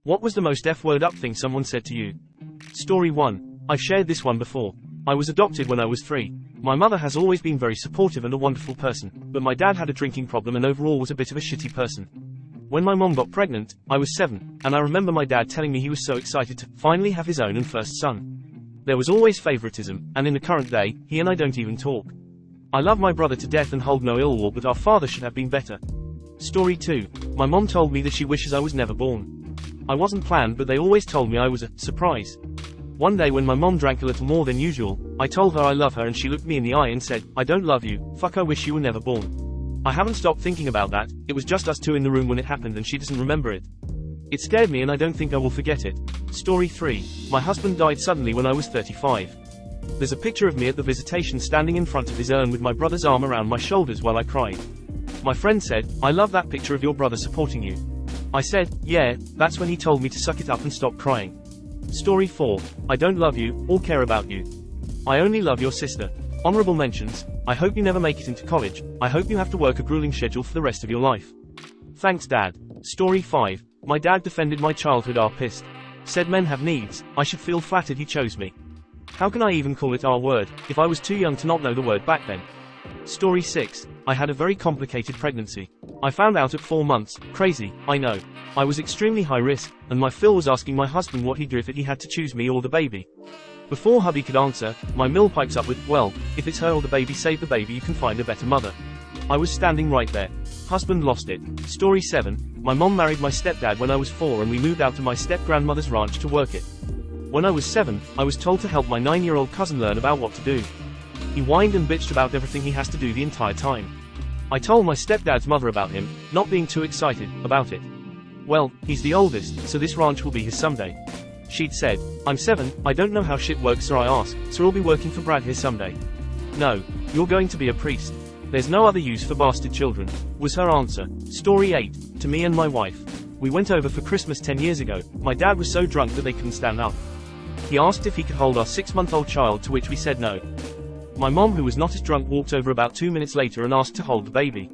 What was the most F-word up thing someone said to you? Story 1. I've shared this one before. I was adopted when I was 3. My mother has always been very supportive and a wonderful person, but my dad had a drinking problem and overall was a bit of a shitty person. When my mom got pregnant, I was 7, and I remember my dad telling me he was so excited to finally have his own and first son. There was always favoritism, and in the current day, he and I don't even talk. I love my brother to death and hold no ill will, but our father should have been better. Story 2. My mom told me that she wishes I was never born. I wasn't planned, but they always told me I was a surprise. One day when my mom drank a little more than usual, I told her I love her and she looked me in the eye and said, "I don't love you, fuck, I wish you were never born." I haven't stopped thinking about that. It was just us two in the room when it happened and she doesn't remember it. It scared me and I don't think I will forget it. Story 3. My husband died suddenly when I was 35. There's a picture of me at the visitation standing in front of his urn with my brother's arm around my shoulders while I cried. My friend said, "I love that picture of your brother supporting you." I said, "Yeah." That's when he told me to suck it up and stop crying. Story 4. I don't love you, or care about you. I only love your sister. Honorable mentions. I hope you never make it into college. I hope you have to work a grueling schedule for the rest of your life. Thanks, Dad. Story 5. My dad defended my childhood pissed. Said men have needs, I should feel flattered he chose me. How can I even call it R-word, if I was too young to not know the word back then? Story 6. I had a very complicated pregnancy. I found out at 4 months. Crazy, I know. I was extremely high risk, and my Phil was asking my husband what he'd do if he had to choose me or the baby. Before hubby could answer, my Mill pipes up with, "Well, if it's her or the baby, save the baby, you can find a better mother." I was standing right there. Husband lost it. Story 7. My mom married my stepdad when I was 4 and we moved out to my step-grandmother's ranch to work it. When I was 7, I was told to help my 9-year-old cousin learn about what to do. He whined and bitched about everything he has to do the entire time. I told my stepdad's mother about him, not being too excited about it. "Well, he's the oldest, so this ranch will be his someday." She'd said, "I'm 7, I don't know how shit works, so I asked, so I'll be working for Brad here someday." "No, you're going to be a priest. There's no other use for bastard children," was her answer. Story 8. To me and my wife. We went over for Christmas 10 years ago. My dad was so drunk that they couldn't stand up. He asked if he could hold our 6-month-old child, to which we said no. My mom, who was not as drunk, walked over about 2 minutes later and asked to hold the baby.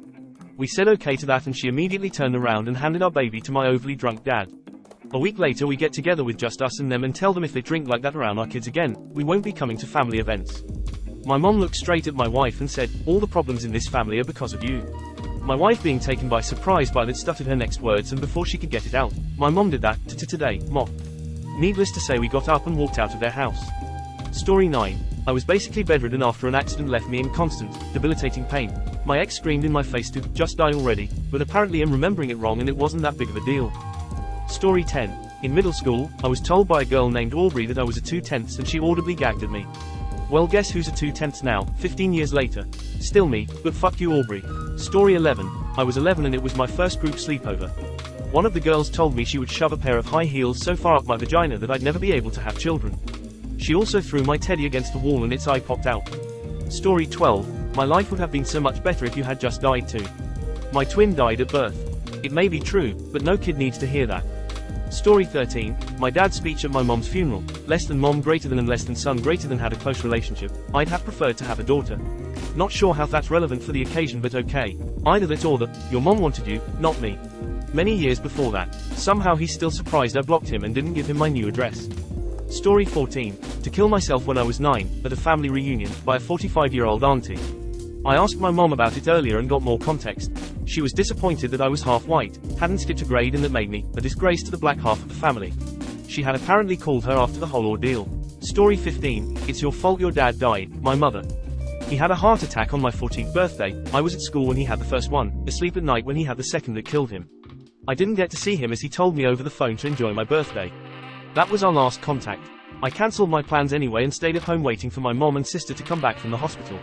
We said okay to that and she immediately turned around and handed our baby to my overly drunk dad. A week later we get together with just us and them and tell them if they drink like that around our kids again, we won't be coming to family events. My mom looked straight at my wife and said, "All the problems in this family are because of you." My wife, being taken by surprise by that, stuttered her next words, and before she could get it out, my mom did that today, mop. Needless to say, we got up and walked out of their house. Story 9. I was basically bedridden after an accident left me in constant, debilitating pain. My ex screamed in my face to just die already, but apparently I'm remembering it wrong and it wasn't that big of a deal. Story 10. In middle school, I was told by a girl named Aubrey that I was a 2/10 and she audibly gagged at me. Well, guess who's a 2/10 now, 15 years later? Still me, but fuck you, Aubrey. Story 11. I was 11 and it was my first group sleepover. One of the girls told me she would shove a pair of high heels so far up my vagina that I'd never be able to have children. She also threw my teddy against the wall and its eye popped out. Story 12. My life would have been so much better if you had just died too. My twin died at birth. It may be true, but no kid needs to hear that. Story 13. My dad's speech at my mom's funeral. Less than mom greater than and less than son greater than had a close relationship. I'd have preferred to have a daughter. Not sure how that's relevant for the occasion, but okay. Either that or the, your mom wanted you, not me. Many years before that. Somehow he's still surprised I blocked him and didn't give him my new address. Story 14. To kill myself when I was 9, at a family reunion, by a 45-year-old auntie. I asked my mom about it earlier and got more context. She was disappointed that I was half white, hadn't skipped a grade, and that made me a disgrace to the black half of the family. She had apparently called her after the whole ordeal. Story 15. It's your fault your dad died, my mother. He had a heart attack on my 14th birthday. I was at school when he had the first one, asleep at night when he had the second that killed him. I didn't get to see him as he told me over the phone to enjoy my birthday. That was our last contact. I cancelled my plans anyway and stayed at home waiting for my mom and sister to come back from the hospital.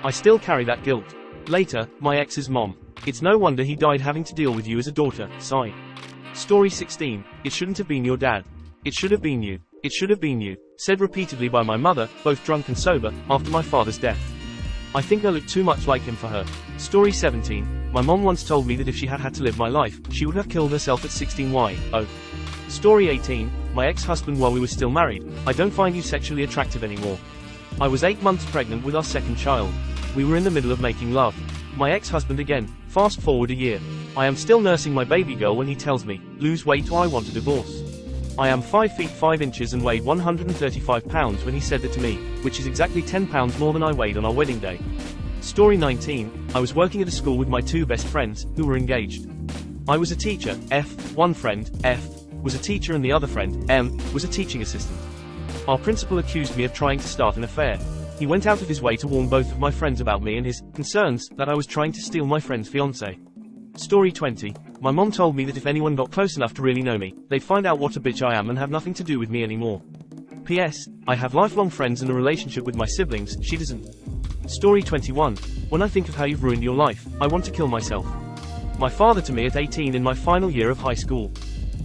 I still carry that guilt. Later, my ex's mom. It's no wonder he died having to deal with you as a daughter, sigh. Story 16. It shouldn't have been your dad. It should have been you. It should have been you. Said repeatedly by my mother, both drunk and sober, after my father's death. I think I look too much like him for her. Story 17. My mom once told me that if she had had to live my life, she would have killed herself at 16. Why? Oh. Story 18. My ex-husband while we were still married. I don't find you sexually attractive anymore. I was 8 months pregnant with our second child. We were in the middle of making love. My ex-husband again. Fast forward a year. I am still nursing my baby girl when he tells me, lose weight or I want a divorce. I am 5 feet 5 inches and weighed 135 pounds when he said that to me, which is exactly 10 pounds more than I weighed on our wedding day. Story 19, I was working at a school with my 2 best friends, who were engaged. I was a teacher, F, one friend, F, was a teacher and the other friend, M, was a teaching assistant. Our principal accused me of trying to start an affair. He went out of his way to warn both of my friends about me and his concerns that I was trying to steal my friend's fiancée. Story 20, my mom told me that if anyone got close enough to really know me, they'd find out what a bitch I am and have nothing to do with me anymore. P.S. I have lifelong friends and a relationship with my siblings, she doesn't. Story 21, when I think of how you've ruined your life, I want to kill myself. My father to me at 18 in my final year of high school.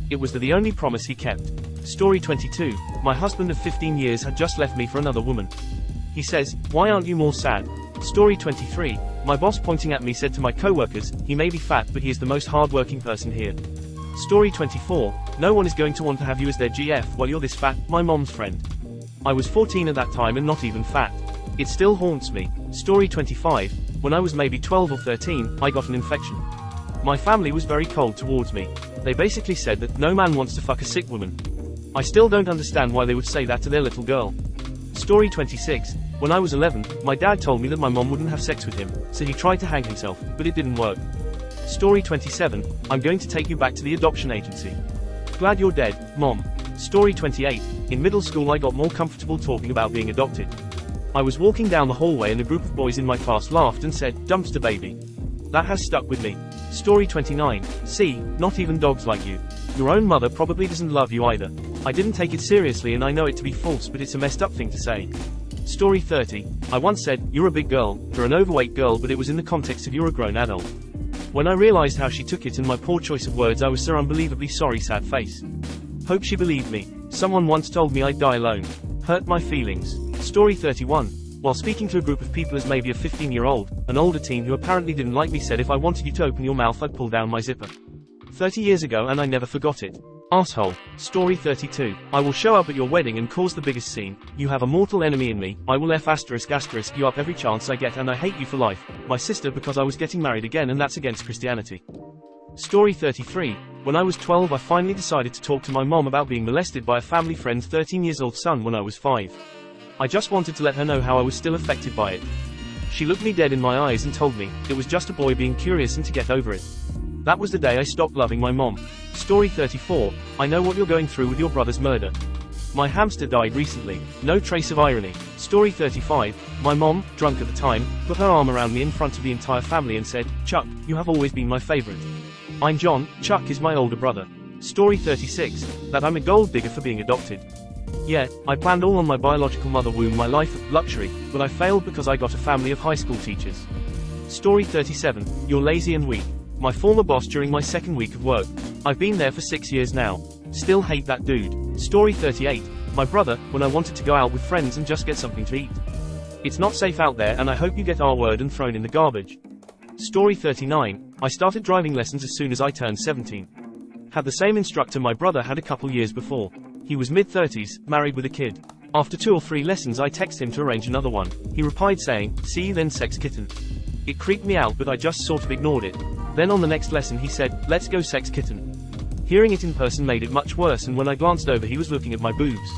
It was the only promise he kept. Story 22, my husband of 15 years had just left me for another woman. He says, why aren't you more sad? Story 23, my boss pointing at me said to my co-workers, he may be fat but he is the most hard-working person here. Story 24, no one is going to want to have you as their GF while you're this fat, my mom's friend. I was 14 at that time and not even fat. It still haunts me. Story 25, when I was maybe 12 or 13, I got an infection. My family was very cold towards me. They basically said that no man wants to fuck a sick woman. I still don't understand why they would say that to their little girl. Story 26, when I was 11, my dad told me that my mom wouldn't have sex with him, so he tried to hang himself, but it didn't work. Story 27, I'm going to take you back to the adoption agency. Glad you're dead, Mom. Story 28, in middle school I got more comfortable talking about being adopted. I was walking down the hallway and a group of boys in my class laughed and said, dumpster baby. That has stuck with me. Story 29, see, not even dogs like you. Your own mother probably doesn't love you either. I didn't take it seriously and I know it to be false but it's a messed up thing to say. Story 30, I once said, you're a big girl, for an overweight girl but it was in the context of you're a grown adult. When I realized how she took it and my poor choice of words I was so unbelievably sorry, sad face. Hope she believed me. Someone once told me I'd die alone. Hurt my feelings. Story 31, while speaking to a group of people as maybe a 15-year-old, an older teen who apparently didn't like me said if I wanted you to open your mouth I'd pull down my zipper. 30 years ago and I never forgot it. Asshole. Story 32, I will show up at your wedding and cause the biggest scene. You have a mortal enemy in me. I will F*** you up every chance I get and I hate you for life. My sister because I was getting married again and that's against Christianity. Story 33, when I was 12 I finally decided to talk to my mom about being molested by a family friend's 13-year-old son when I was 5. I just wanted to let her know how I was still affected by it. She looked me dead in my eyes and told me, it was just a boy being curious and to get over it. That was the day I stopped loving my mom. Story 34, I know what you're going through with your brother's murder. My hamster died recently, no trace of irony. Story 35, my mom, drunk at the time, put her arm around me in front of the entire family and said, Chuck, you have always been my favorite. I'm John, Chuck is my older brother. Story 36, that I'm a gold digger for being adopted. Yeah, I planned all on my biological mother womb my life of luxury, but I failed because I got a family of high school teachers. Story 37, you're lazy and weak. My former boss during my second week of work. I've been there for 6 years now. Still hate that dude. Story 38, my brother, when I wanted to go out with friends and just get something to eat. It's not safe out there and I hope you get R-word and thrown in the garbage. Story 39, I started driving lessons as soon as I turned 17. Had the same instructor my brother had a couple years before. He was mid-30s, married with a kid. After 2 or 3 lessons I texted him to arrange another one. He replied saying, see you then sex kitten. It creeped me out but I just sort of ignored it. Then on the next lesson he said, let's go sex kitten. Hearing it in person made it much worse and when I glanced over he was looking at my boobs.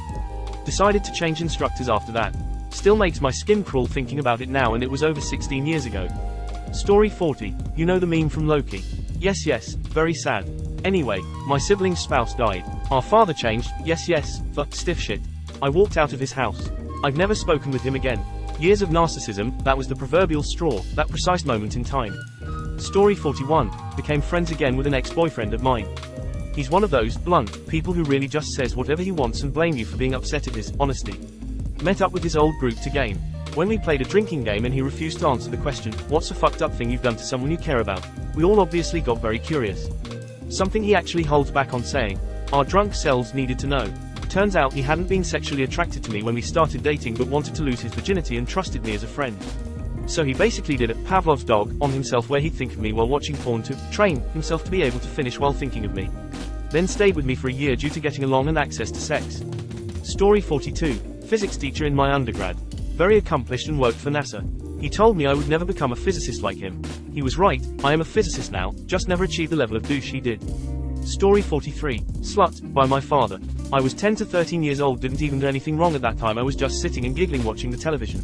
Decided to change instructors after that. Still makes my skin crawl thinking about it now and it was over 16 years ago. Story 40, you know the meme from Loki? Yes, very sad. Anyway, my sibling's spouse died. Our father changed, yes, but stiff shit. I walked out of his house. I've never spoken with him again. Years of narcissism, that was the proverbial straw, that precise moment in time. Story 41, became friends again with an ex-boyfriend of mine. He's one of those, blunt, people who really just says whatever he wants and blame you for being upset at his honesty. Met up with his old group to game. When we played a drinking game and he refused to answer the question, what's a fucked up thing you've done to someone you care about? We all obviously got very curious. Something he actually holds back on saying. Our drunk selves needed to know. Turns out he hadn't been sexually attracted to me when we started dating but wanted to lose his virginity and trusted me as a friend. So he basically did a Pavlov's dog on himself where he'd think of me while watching porn to train himself to be able to finish while thinking of me. Then stayed with me for a year due to getting along and access to sex. Story 42, physics teacher in my undergrad. Very accomplished and worked for NASA. He told me I would never become a physicist like him. He was right, I am a physicist now, just never achieved the level of douche he did. Story 43. Slut, by my father. I was 10 to 13 years old, didn't even do anything wrong at that time, I was just sitting and giggling watching the television.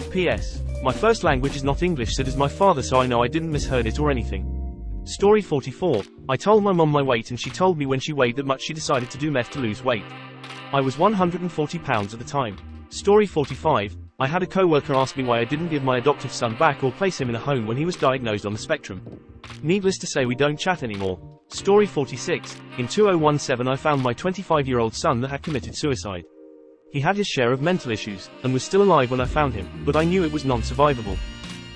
P.S. My first language is not English, so does my father, so I know I didn't misheard it or anything. Story 44. I told my mom my weight and she told me when she weighed that much she decided to do meth to lose weight. I was 140 pounds at the time. Story 45. I had a co-worker ask me why I didn't give my adoptive son back or place him in a home when he was diagnosed on the spectrum. Needless to say, we don't chat anymore. Story 46. In 2017 I found my 25-year-old son that had committed suicide. He had his share of mental issues, and was still alive when I found him, but I knew it was non-survivable.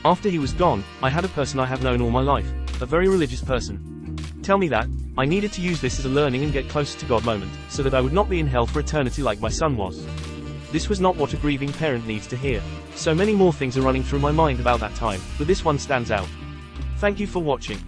After he was gone, I had a person I have known all my life, a very religious person, tell me that I needed to use this as a learning and get closer to God moment, so that I would not be in hell for eternity like my son was. This was not what a grieving parent needs to hear. So many more things are running through my mind about that time, but this one stands out. Thank you for watching.